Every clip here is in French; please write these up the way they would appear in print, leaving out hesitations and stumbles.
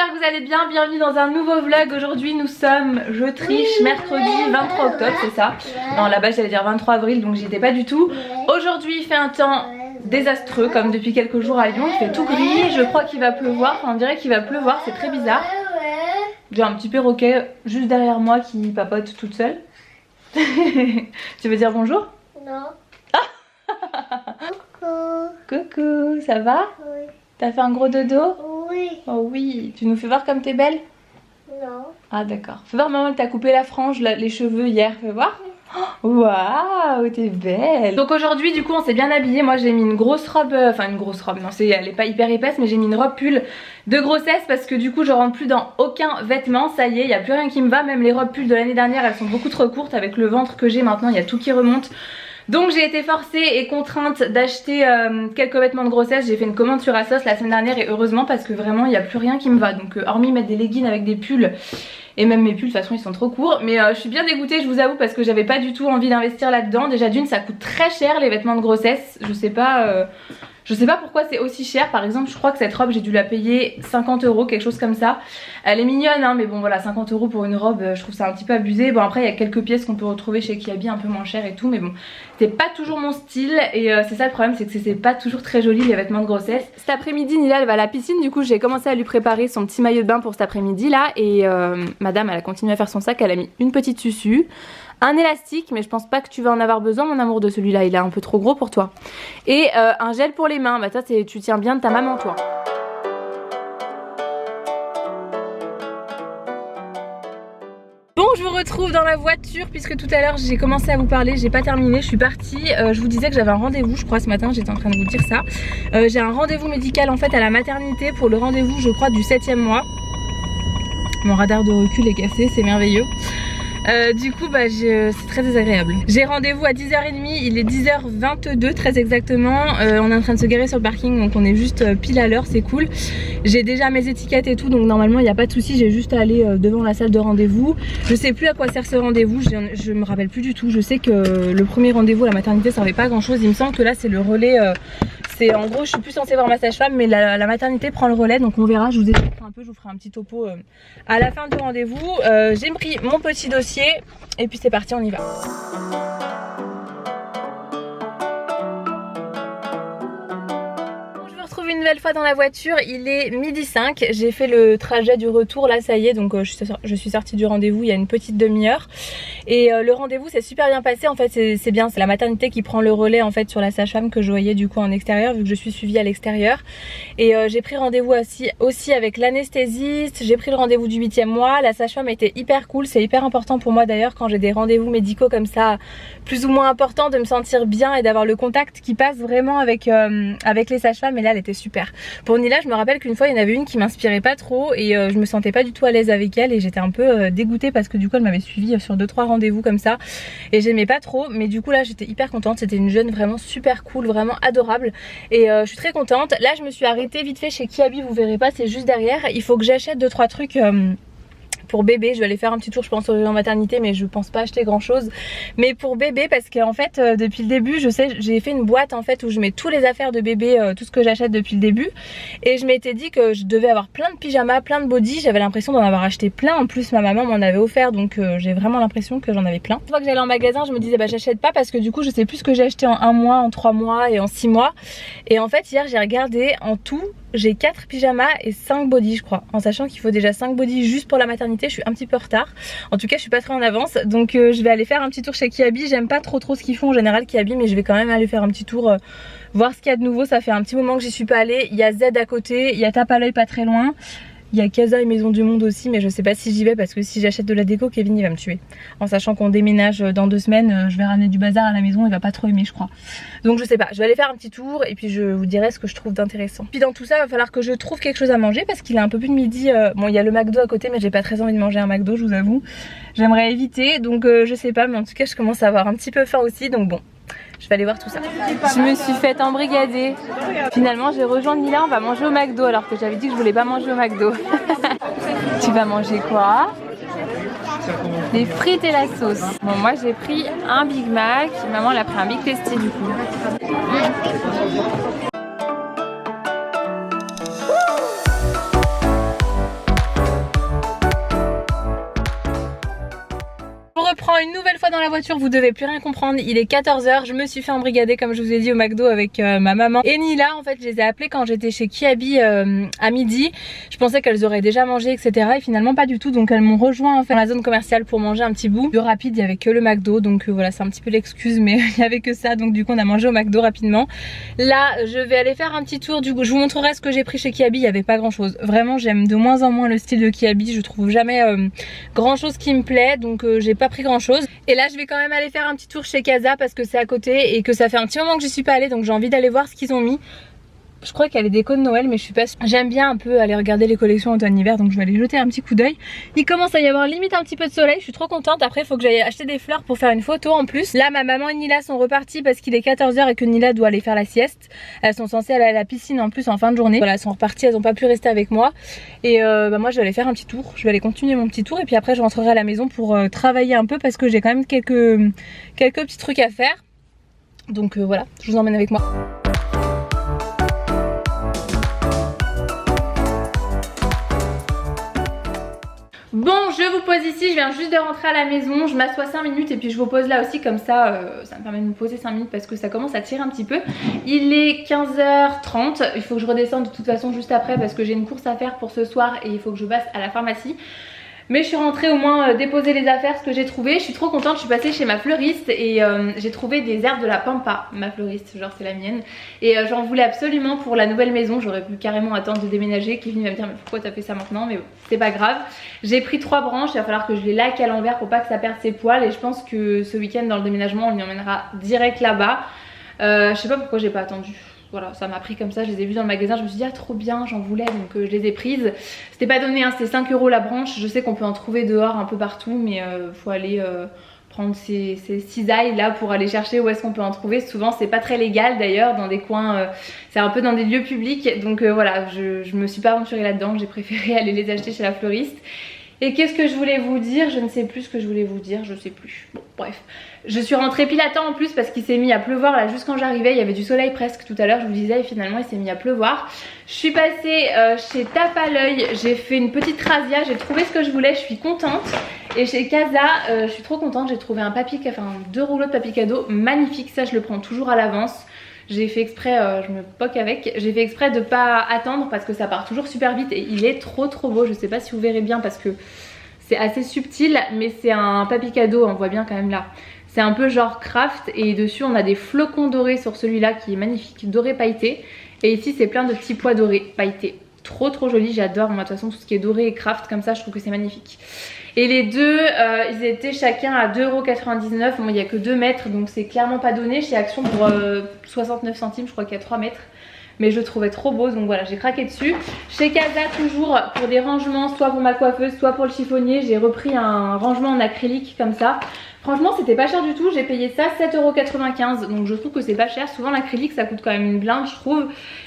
j'espère que vous allez bien, bienvenue dans un nouveau vlog. Aujourd'hui nous sommes, je triche, mercredi 23 octobre, c'est ça. Non, là-bas j'allais dire 23 avril, donc j'y étais pas du tout. Aujourd'hui il fait un temps désastreux comme depuis quelques jours à Lyon, il fait tout gris, je crois qu'il va pleuvoir, enfin on dirait qu'il va pleuvoir, c'est très bizarre. J'ai un petit perroquet juste derrière moi qui papote toute seule. Tu veux dire bonjour? Non. Coucou, ça va? Oui. T'as fait un gros dodo? Oui. Oh oui, tu nous fais voir comme t'es belle? Non. Ah d'accord. Fais voir maman, elle t'a coupé la frange, les cheveux hier, fais voir. Waouh, t'es belle. Donc aujourd'hui du coup on s'est bien habillé. Moi j'ai mis une grosse robe, enfin une grosse robe, non elle est pas hyper épaisse, mais j'ai mis une robe pull de grossesse parce que du coup je rentre plus dans aucun vêtement. Ça y est, il n'y a plus rien qui me va. Même les robes pull de l'année dernière elles sont beaucoup trop courtes. Avec le ventre que j'ai maintenant il y a tout qui remonte. Donc j'ai été forcée et contrainte d'acheter quelques vêtements de grossesse. J'ai fait une commande sur Asos la semaine dernière et heureusement parce que vraiment il n'y a plus rien qui me va. Donc hormis mettre des leggings avec des pulls, et même mes pulls de toute façon ils sont trop courts. Mais je suis bien dégoûtée, je vous avoue, parce que j'avais pas du tout envie d'investir là-dedans. Déjà d'une, ça coûte très cher les vêtements de grossesse. Je sais pas pourquoi c'est aussi cher. Par exemple je crois que cette robe j'ai dû la payer 50 €, quelque chose comme ça. Elle est mignonne hein, mais bon voilà, 50 € pour une robe je trouve ça un petit peu abusé. Bon après il y a quelques pièces qu'on peut retrouver chez Kiabi un peu moins cher et tout, mais bon c'est pas toujours mon style. Et c'est ça le problème, c'est que c'est pas toujours très joli les vêtements de grossesse. Cet après-midi Nila elle va à la piscine, du coup j'ai commencé à lui préparer son petit maillot de bain pour cet après-midi là. Et madame elle a continué à faire son sac, elle a mis une petite susu, un élastique, mais je pense pas que tu vas en avoir besoin mon amour de celui-là, il est un peu trop gros pour toi. Et un gel pour les mains, bah toi tu tiens bien de ta maman toi. Bon, je vous retrouve dans la voiture puisque tout à l'heure j'ai commencé à vous parler, j'ai pas terminé, je suis partie. Je vous disais que j'avais un rendez-vous, je crois ce matin, j'étais en train de vous dire ça. J'ai un rendez-vous médical en fait à la maternité pour le rendez-vous je crois du 7e mois. Mon radar de recul est cassé, c'est merveilleux. Du coup bah c'est très désagréable. J'ai rendez-vous à 10h30, il est 10h22 très exactement. On est en train de se garer sur le parking donc on est juste pile à l'heure, c'est cool. J'ai déjà mes étiquettes et tout donc normalement il n'y a pas de souci, j'ai juste à aller devant la salle de rendez-vous. Je sais plus à quoi sert ce rendez-vous, je me rappelle plus du tout. Je sais que le premier rendez-vous à la maternité servait pas à grand chose, il me semble que là c'est le relais. C'est en gros je suis plus censée voir ma sage-femme mais la maternité prend le relais donc on verra, je vous expliquerai un peu, je vous ferai un petit topo à la fin du rendez-vous. J'ai pris mon petit dossier et puis c'est parti, on y va. Une nouvelle fois dans la voiture, il est 12h05, j'ai fait le trajet du retour là ça y est, donc je suis sortie du rendez-vous il y a une petite demi-heure et le rendez-vous s'est super bien passé. En fait c'est bien, c'est la maternité qui prend le relais en fait sur la sage-femme que je voyais du coup en extérieur vu que je suis suivie à l'extérieur. Et j'ai pris rendez-vous aussi avec l'anesthésiste, j'ai pris le rendez-vous du 8e mois. La sage-femme était hyper cool, c'est hyper important pour moi d'ailleurs quand j'ai des rendez-vous médicaux comme ça plus ou moins importants de me sentir bien et d'avoir le contact qui passe vraiment avec les sages-femmes. Et là elle était super. Pour Nila je me rappelle qu'une fois il y en avait une qui m'inspirait pas trop et je me sentais pas du tout à l'aise avec elle et j'étais un peu dégoûtée parce que du coup elle m'avait suivie sur 2-3 rendez-vous comme ça et j'aimais pas trop, mais du coup là j'étais hyper contente. C'était une jeune vraiment super cool, vraiment adorable et je suis très contente. Là je me suis arrêtée vite fait chez Kiabi, vous verrez pas, c'est juste derrière. Il faut que j'achète 2-3 trucs pour bébé. Je vais aller faire un petit tour je pense en maternité mais je pense pas acheter grand chose, mais pour bébé parce qu'en fait depuis le début je sais j'ai fait une boîte en fait où je mets tous les affaires de bébé, tout ce que j'achète depuis le début, et je m'étais dit que je devais avoir plein de pyjamas, plein de bodys. J'avais l'impression d'en avoir acheté plein, en plus ma maman m'en avait offert donc j'ai vraiment l'impression que j'en avais plein. Une fois que j'allais en magasin je me disais bah j'achète pas parce que du coup je sais plus ce que j'ai acheté en 1 mois, en 3 mois et en 6 mois. Et en fait hier j'ai regardé, en tout j'ai 4 pyjamas et 5 bodys je crois, en sachant qu'il faut déjà 5 bodys juste pour la maternité. Je suis un petit peu en retard, en tout cas je suis pas très en avance, donc je vais aller faire un petit tour chez Kiabi. J'aime pas trop ce qu'ils font en général Kiabi, mais je vais quand même aller faire un petit tour, voir ce qu'il y a de nouveau. Ça fait un petit moment que j'y suis pas allée. Il y a Z à côté, il y a Tape à l'œil pas très loin, il y a Casa et Maison du Monde aussi, mais je sais pas si j'y vais parce que si j'achète de la déco Kevin il va me tuer, en sachant qu'on déménage dans 2 semaines. Je vais ramener du bazar à la maison, il va pas trop aimer je crois, donc je sais pas, je vais aller faire un petit tour et puis je vous dirai ce que je trouve d'intéressant. Puis dans tout ça il va falloir que je trouve quelque chose à manger parce qu'il est un peu plus de midi. Bon il y a le McDo à côté mais j'ai pas très envie de manger un McDo, je vous avoue, j'aimerais éviter, donc je sais pas, mais en tout cas je commence à avoir un petit peu faim aussi, donc bon je vais aller voir tout ça. Je me suis faite embrigader. Finalement j'ai rejoint Nila, on va manger au McDo alors que j'avais dit que je voulais pas manger au McDo. Tu vas manger quoi? Les frites et la sauce. Bon moi j'ai pris un Big Mac, maman elle a pris un Big Tasty du coup. reprends une nouvelle fois dans la voiture, vous devez plus rien comprendre. Il est 14 h, je me suis fait embrigader comme je vous ai dit au McDo avec ma maman et Nila. En fait je les ai appelées quand j'étais chez Kiabi à midi. Je pensais qu'elles auraient déjà mangé etc, et finalement pas du tout, donc elles m'ont rejoint en fait dans la zone commerciale pour manger un petit bout. De rapide, il y avait que le McDo, donc voilà, c'est un petit peu l'excuse, mais il y avait que ça, donc du coup on a mangé au McDo rapidement. Là je vais aller faire un petit tour, du coup je vous montrerai ce que j'ai pris chez Kiabi. Il n'y avait pas grand chose, vraiment j'aime de moins en moins le style de Kiabi, je trouve jamais grand chose qui me plaît, donc j'ai pas pris grand chose. Et là je vais quand même aller faire un petit tour chez Casa parce que c'est à côté et que ça fait un petit moment que j'y suis pas allée, donc j'ai envie d'aller voir ce qu'ils ont mis. Je crois qu'il y a les décos de Noël, mais je suis pas sûre. J'aime bien un peu aller regarder les collections automne-hiver, donc je vais aller jeter un petit coup d'œil. Il commence à y avoir limite un petit peu de soleil, je suis trop contente. Après il faut que j'aille acheter des fleurs pour faire une photo en plus. Là ma maman et Nila sont reparties parce qu'il est 14 h et que Nila doit aller faire la sieste. Elles sont censées aller à la piscine en plus en fin de journée. Voilà, elles sont reparties, elles ont pas pu rester avec moi. Et moi je vais aller faire un petit tour, je vais aller continuer mon petit tour et puis après je rentrerai à la maison pour travailler un peu parce que j'ai quand même quelques petits trucs à faire. Donc voilà, je vous emmène avec moi. Bon, je vous pose ici, je viens juste de rentrer à la maison, je m'assois 5 minutes et puis je vous pose là aussi, comme ça ça me permet de me poser 5 minutes parce que ça commence à tirer un petit peu. Il est 15 h 30, il faut que je redescende de toute façon juste après parce que j'ai une course à faire pour ce soir et il faut que je passe à la pharmacie. Mais je suis rentrée au moins déposer les affaires, ce que j'ai trouvé. Je suis trop contente, je suis passée chez ma fleuriste et j'ai trouvé des herbes de la pampa. Ma fleuriste, genre c'est la mienne. Et j'en voulais absolument pour la nouvelle maison. J'aurais pu carrément attendre de déménager. Kevin va me dire mais pourquoi t'as fait ça maintenant? Mais bon, c'est pas grave. J'ai pris 3 branches, il va falloir que je les laque à l'envers pour pas que ça perde ses poils. Et je pense que ce week-end dans le déménagement on y emmènera direct là-bas. Je sais pas pourquoi j'ai pas attendu. Voilà, ça m'a pris comme ça, je les ai vus dans le magasin, je me suis dit ah trop bien, j'en voulais, donc je les ai prises. C'était pas donné, hein, c'était 5 € la branche. Je sais qu'on peut en trouver dehors un peu partout, mais faut aller prendre ces cisailles là pour aller chercher où est-ce qu'on peut en trouver. Souvent c'est pas très légal d'ailleurs, dans des coins, c'est un peu dans des lieux publics. Donc voilà, je me suis pas aventurée là-dedans, j'ai préféré aller les acheter chez la fleuriste. Et qu'est-ce que je voulais vous dire? Je ne sais plus ce que je voulais vous dire, je sais plus. Bon bref, je suis rentrée pile à temps en plus parce qu'il s'est mis à pleuvoir là juste quand j'arrivais. Il y avait du soleil presque tout à l'heure, je vous disais, et finalement il s'est mis à pleuvoir. Je suis passée chez Tape à l'œil, j'ai fait une petite razzia, j'ai trouvé ce que je voulais, je suis contente. Et chez Casa, je suis trop contente, j'ai trouvé un papier, enfin 2 rouleaux de papier cadeau magnifique. Ça je le prends toujours à l'avance. J'ai fait exprès, je me poque avec, j'ai fait exprès de pas attendre parce que ça part toujours super vite et il est trop beau. Je sais pas si vous verrez bien parce que c'est assez subtil, mais c'est un papier cadeau, on voit bien quand même là. C'est un peu genre craft et dessus on a des flocons dorés sur celui-là qui est magnifique, doré pailleté. Et ici c'est plein de petits pois dorés pailletés. Trop joli, j'adore. Moi de toute façon tout ce qui est doré et craft comme ça je trouve que c'est magnifique. Et les deux, ils étaient chacun à 2,99 €. Bon, il n'y a que 2 mètres, donc c'est clairement pas donné. Chez Action pour 69 centimes, je crois qu'il y a 3 mètres. Mais je le trouvais trop beau, donc voilà, j'ai craqué dessus. Chez Casa, toujours pour des rangements, soit pour ma coiffeuse, soit pour le chiffonnier, j'ai repris un rangement en acrylique comme ça. Franchement, c'était pas cher du tout, j'ai payé ça 7,95 €. Donc je trouve que c'est pas cher. Souvent l'acrylique ça coûte quand même une blinde, je trouve.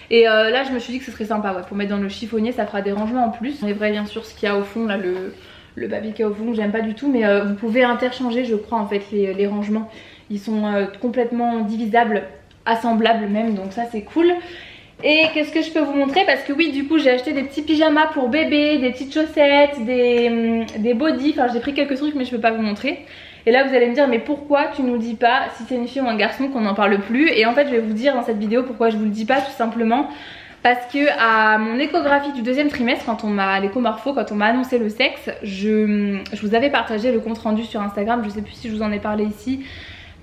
Et là, je me suis dit que ce serait sympa, ouais, pour mettre dans le chiffonnier, ça fera des rangements en plus. On vrai bien sûr ce qu'il y a au fond là, le papier qu'il y a au fond, j'aime pas du tout, mais vous pouvez interchanger je crois en fait les rangements. Ils sont complètement divisables, assemblables même, donc ça c'est cool. Et qu'est-ce que je peux vous montrer? Parce que oui, du coup j'ai acheté des petits pyjamas pour bébé, des petites chaussettes, des bodys, enfin j'ai pris quelques trucs mais je peux pas vous montrer. Et là vous allez me dire mais pourquoi tu nous dis pas si c'est une fille ou un garçon qu'on n'en parle plus? Et en fait je vais vous dire dans cette vidéo pourquoi je vous le dis pas, tout simplement parce que à mon échographie du 2e trimestre, quand on m'a l'échomorpho, quand on m'a annoncé le sexe, je vous avais partagé le compte rendu sur Instagram. Je sais plus si je vous en ai parlé ici,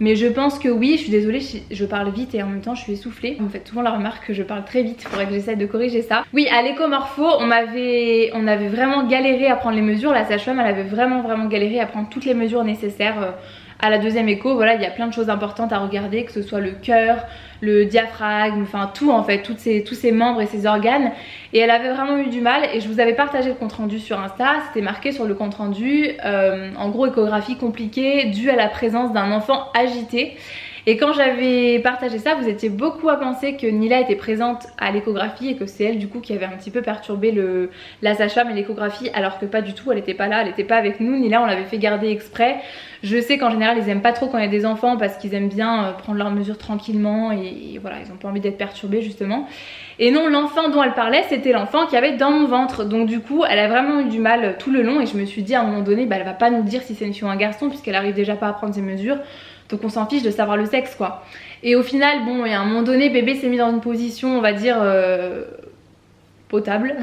mais je pense que oui. Je suis désolée, je parle vite et en même temps je suis essoufflée. Vous me faites souvent la remarque que je parle très vite, il faudrait que j'essaie de corriger ça. Oui, à l'échomorpho on avait vraiment galéré à prendre les mesures. La sage-femme elle avait vraiment galéré à prendre toutes les mesures nécessaires à la 2e écho. Voilà, il y a plein de choses importantes à regarder, que ce soit le cœur, le diaphragme, enfin tout en fait, tous ces membres et ces organes. Et elle avait vraiment eu du mal et je vous avais partagé le compte rendu sur Insta. C'était marqué sur le compte rendu en gros échographie compliquée due à la présence d'un enfant agité. Et quand j'avais partagé ça, vous étiez beaucoup à penser que Nila était présente à l'échographie et que c'est elle du coup qui avait un petit peu perturbé la sage-femme et l'échographie, alors que pas du tout, elle était pas là, elle était pas avec nous. Nila, on l'avait fait garder exprès. Je sais qu'en général ils aiment pas trop quand il y a des enfants parce qu'ils aiment bien prendre leurs mesures tranquillement et voilà, ils ont pas envie d'être perturbés justement. Et non, l'enfant dont elle parlait, c'était l'enfant qui avait dans mon ventre. Donc du coup, elle a vraiment eu du mal tout le long et je me suis dit à un moment donné, bah, elle va pas nous dire si c'est une fille ou un garçon puisqu'elle arrive déjà pas à prendre ses mesures. Donc on s'en fiche de savoir le sexe quoi. Et au final, bon, il y a un moment donné, bébé s'est mis dans une position, on va dire, potable.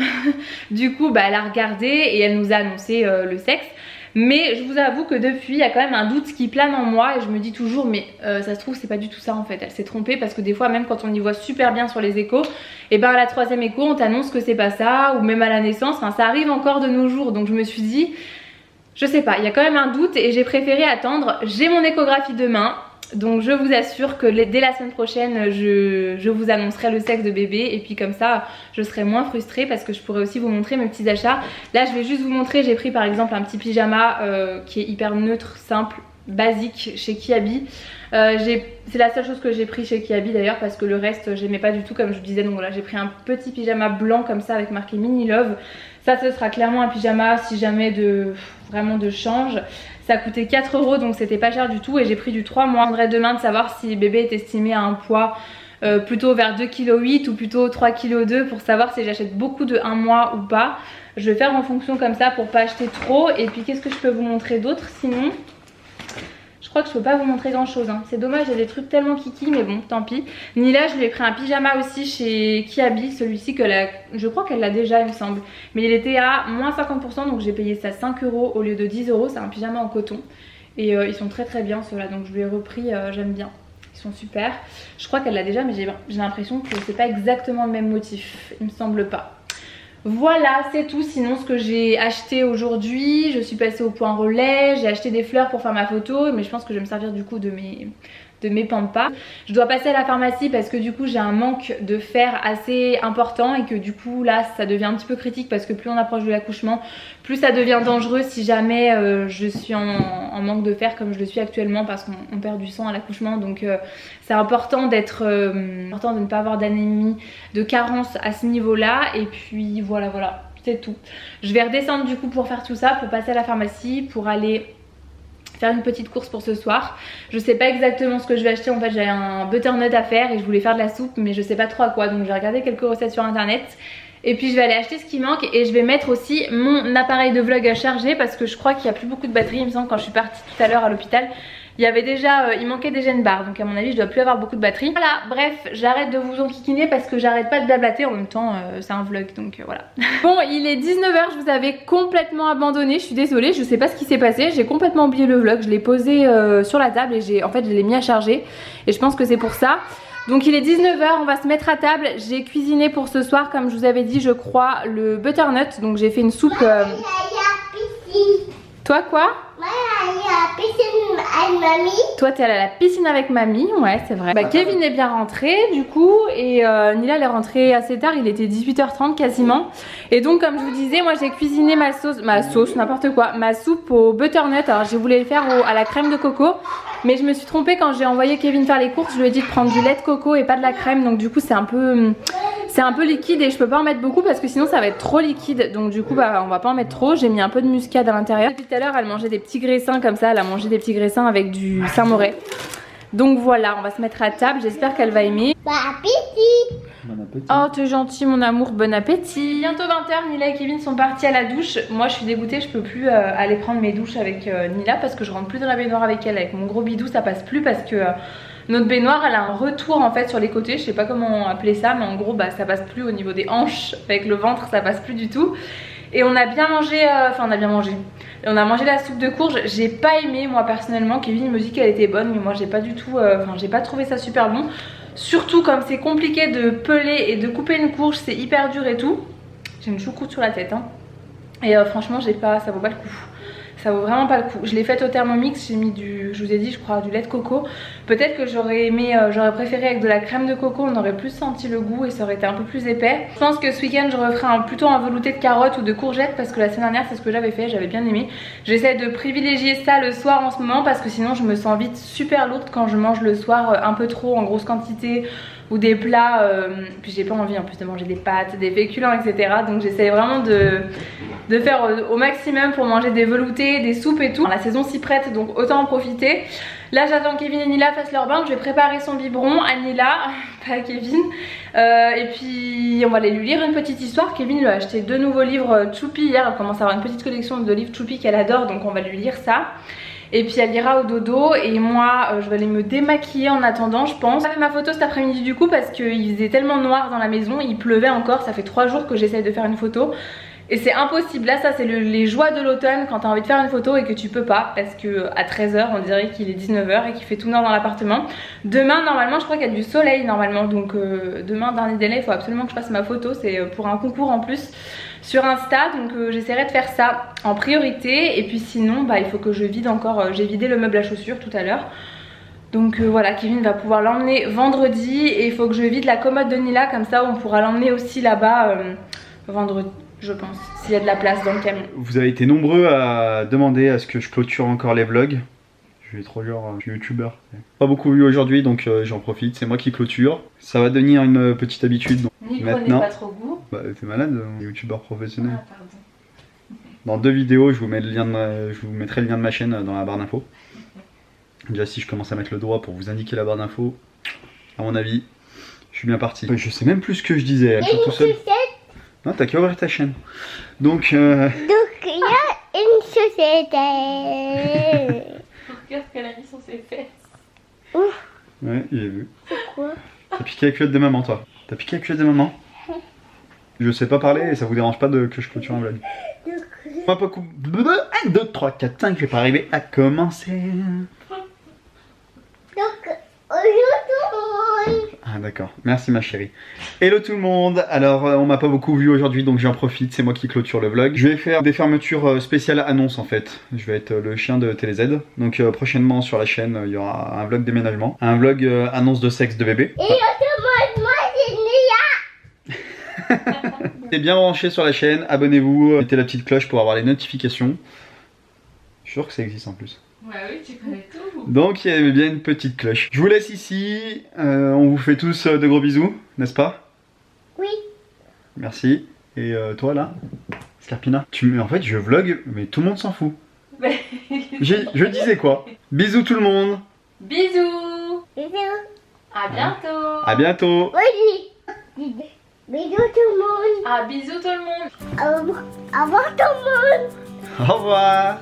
Du coup, bah, elle a regardé et elle nous a annoncé le sexe. Mais je vous avoue que depuis, il y a quand même un doute qui plane en moi et je me dis toujours mais ça se trouve c'est pas du tout ça en fait. Elle s'est trompée parce que des fois même quand on y voit super bien sur les échos, et ben à la 3e écho on t'annonce que c'est pas ça, ou même à la naissance, enfin ça arrive encore de nos jours. Donc je me suis dit, je sais pas, il y a quand même un doute et j'ai préféré attendre. J'ai mon échographie demain. Donc je vous assure que dès la semaine prochaine je vous annoncerai le sexe de bébé. Et puis comme ça je serai moins frustrée parce que je pourrais aussi vous montrer mes petits achats. Là je vais juste vous montrer, j'ai pris par exemple un petit pyjama qui est hyper neutre, simple, basique chez Kiabi. C'est la seule chose que j'ai pris chez Kiabi d'ailleurs parce que le reste j'aimais pas du tout comme je vous disais. Donc voilà, j'ai pris un petit pyjama blanc comme ça avec marqué Mini Love. Ça ce sera clairement un pyjama si jamais vraiment de change. Ça coûtait 4 € donc c'était pas cher du tout et j'ai pris du 3 mois. Je demanderai demain de savoir si bébé est estimé à un poids plutôt vers 2,8 kg ou plutôt 3,2 kg pour savoir si j'achète beaucoup de 1 mois ou pas. Je vais faire en fonction comme ça pour pas acheter trop. Et puis qu'est-ce que je peux vous montrer d'autre sinon? Je crois que je peux pas vous montrer grand chose hein. C'est dommage, il y a des trucs tellement kiki mais bon tant pis. Nila je lui ai pris un pyjama aussi chez Kiabi, celui-ci que je crois qu'elle l'a déjà il me semble. Mais il était à moins 50% donc j'ai payé ça 5 € au lieu de 10 €. C'est un pyjama en coton et ils sont très très bien ceux-là. Donc je lui ai repris, j'aime bien. Ils sont super. Je crois qu'elle l'a déjà mais j'ai l'impression que c'est pas exactement le même motif. Il me semble pas. Voilà, c'est tout. Sinon ce que j'ai acheté aujourd'hui, je suis passée au point relais, j'ai acheté des fleurs pour faire ma photo, mais je pense que je vais me servir du coup de mes pampas. Je dois passer à la pharmacie parce que du coup j'ai un manque de fer assez important et que du coup là ça devient un petit peu critique parce que plus on approche de l'accouchement, plus ça devient dangereux si jamais je suis en manque de fer comme je le suis actuellement parce qu'on perd du sang à l'accouchement. Donc c'est important de ne pas avoir d'anémie, de carence à ce niveau là. Et puis voilà, c'est tout. Je vais redescendre du coup pour faire tout ça, pour passer à la pharmacie, pour aller faire une petite course pour ce soir. Je sais pas exactement ce que je vais acheter. En fait j'ai un butternut à faire et je voulais faire de la soupe mais je sais pas trop à quoi. Donc je vais regarder quelques recettes sur internet. Et puis je vais aller acheter ce qui manque et je vais mettre aussi mon appareil de vlog à charger parce que je crois qu'il n'y a plus beaucoup de batterie. Il me semble quand je suis partie tout à l'heure à l'hôpital, il y avait déjà, il manquait déjà une barre. Donc à mon avis je dois plus avoir beaucoup de batterie. Voilà, bref, j'arrête de vous enquiquiner parce que j'arrête pas de blablater. En même temps c'est un vlog donc voilà. Bon, il est 19 h, je vous avais complètement abandonné. Je suis désolée, je sais pas ce qui s'est passé. J'ai complètement oublié le vlog, je l'ai posé sur la table et en fait je l'ai mis à charger. Et je pense que c'est pour ça. Donc il est 19 h, on va se mettre à table. J'ai cuisiné pour ce soir comme je vous avais dit je crois le butternut. Donc j'ai fait une soupe Toi quoi? Moi, elle est à la piscine avec mamie. Toi t'es allée à la piscine avec mamie, ouais c'est vrai. Bah Kevin est bien rentré du coup et Nila elle est rentrée assez tard, il était 18 h 30 quasiment. Et donc comme je vous disais, moi j'ai cuisiné ma sauce, n'importe quoi, ma soupe au butternut. Alors j'ai voulu le faire à la crème de coco, mais je me suis trompée quand j'ai envoyé Kevin faire les courses, je lui ai dit de prendre du lait de coco et pas de la crème. Donc du coup c'est un peu liquide et je peux pas en mettre beaucoup parce que sinon ça va être trop liquide. Donc du coup bah on va pas en mettre trop, j'ai mis un peu de muscade à l'intérieur. Depuis tout à l'heure elle mangeait des petits graissins comme ça, elle a mangé des petits graissins avec du Saint-Moré. Donc voilà, on va se mettre à table, j'espère qu'elle va aimer. Bon appétit. Bon appétit. Oh t'es gentil mon amour, bon appétit. Bientôt 20 h, Nila et Kevin sont partis à la douche. Moi je suis dégoûtée, je peux plus aller prendre mes douches avec Nila parce que je rentre plus dans la baignoire avec elle. Avec mon gros bidou ça passe plus parce que notre baignoire elle a un retour en fait sur les côtés. Je sais pas comment appeler ça mais en gros bah ça passe plus au niveau des hanches. Avec le ventre ça passe plus du tout. Et on a bien mangé, on a mangé la soupe de courge. J'ai pas aimé moi personnellement. Kevin me dit qu'elle était bonne mais moi j'ai pas du tout, j'ai pas trouvé ça super bon. Surtout comme c'est compliqué de peler et de couper une courge, c'est hyper dur et tout. J'ai une choucroute sur la tête hein. Et franchement ça vaut pas le coup. Ça vaut vraiment pas le coup. Je l'ai faite au Thermomix, j'ai mis du, je vous ai dit je crois, du lait de coco. Peut-être que j'aurais aimé, j'aurais préféré avec de la crème de coco, on aurait plus senti le goût et ça aurait été un peu plus épais. Je pense que ce week-end je referai plutôt un velouté de carottes ou de courgettes parce que la semaine dernière c'est ce que j'avais fait, j'avais bien aimé. J'essaie de privilégier ça le soir en ce moment parce que sinon je me sens vite super lourde quand je mange le soir un peu trop en grosse quantité ou des plats, puis j'ai pas envie en plus de manger des pâtes, des féculents, etc. Donc j'essaie vraiment de faire au maximum pour manger des veloutés, des soupes et tout. La saison s'y prête donc autant en profiter. Là j'attends que Kevin et Nila fassent leur bain, je vais préparer son biberon à Nila, pas à Kevin. Et puis on va aller lui lire une petite histoire. Kevin lui a acheté 2 nouveaux livres Choupi hier, elle commence à avoir une petite collection de livres Choupi qu'elle adore, donc on va lui lire ça. Et puis elle ira au dodo et moi je vais aller me démaquiller en attendant je pense. J'ai fait ma photo cet après-midi du coup parce qu'il faisait tellement noir dans la maison, il pleuvait encore, ça fait 3 jours que j'essaye de faire une photo. Et c'est impossible, là ça c'est les joies de l'automne quand t'as envie de faire une photo et que tu peux pas parce que à 13 h on dirait qu'il est 19 h et qu'il fait tout noir dans l'appartement. Demain normalement je crois qu'il y a du soleil normalement donc demain dernier délai il faut absolument que je fasse ma photo, c'est pour un concours en plus sur Insta donc j'essaierai de faire ça en priorité et puis sinon bah il faut que je vide encore, j'ai vidé le meuble à chaussures tout à l'heure. Donc voilà, Kevin va pouvoir l'emmener vendredi et il faut que je vide la commode de Nila comme ça on pourra l'emmener aussi là-bas vendredi. Je pense, s'il y a de la place dans le camion. Vous avez été nombreux à demander à ce que je clôture encore les vlogs. Je vais trop genre, je suis youtubeur. Pas beaucoup vu aujourd'hui donc j'en profite, c'est moi qui clôture. Ça va devenir une petite habitude. Donc, N'y prenez pas trop goût. Bah t'es malade, youtubeur professionnel. Ah, pardon. Dans 2 vidéos, je vous mettrai le lien de ma chaîne dans la barre d'infos. Déjà si je commence à mettre le doigt pour vous indiquer la barre d'infos, à mon avis, je suis bien parti. Je sais même plus ce que je disais, elle tout seul. Non, t'as qu'à ouvrir ta chaîne. Donc il y a une société. Regarde qu'elle a mis sur ses fesses. Ouais, j'ai vu. C'est quoi? T'as piqué la culotte de maman, toi. T'as piqué la culotte de maman? Je sais pas parler et ça vous dérange pas que je clôture un vlog. Pas beaucoup. 1, 2, 3, 4, 5, je vais pas arriver à commencer. Donc, aujourd'hui. Ah d'accord, merci ma chérie. Hello tout le monde, alors on m'a pas beaucoup vu aujourd'hui donc j'en profite, c'est moi qui clôture le vlog. Je vais faire des fermetures spéciales annonces en fait. Je vais être le chien de TéléZ. Donc prochainement sur la chaîne il y aura un vlog déménagement, un vlog annonce de sexe de bébé. Et autrement, moi c'est Nia. T'es bien branché sur la chaîne, abonnez-vous, mettez la petite cloche pour avoir les notifications. Je suis sûr que ça existe en plus. Ouais oui, tu connais tout. Donc il y avait bien une petite cloche. Je vous laisse ici, on vous fait tous de gros bisous, n'est-ce pas? Oui. Merci. Et toi là, Scarpina, en fait je vlog, mais tout le monde s'en fout. Je disais quoi? Bisous tout le monde. Bisous. Bisous. À bientôt. À bientôt. Oui. Bisous tout le monde. Ah bisous tout le monde. Au revoir tout le monde. Au revoir.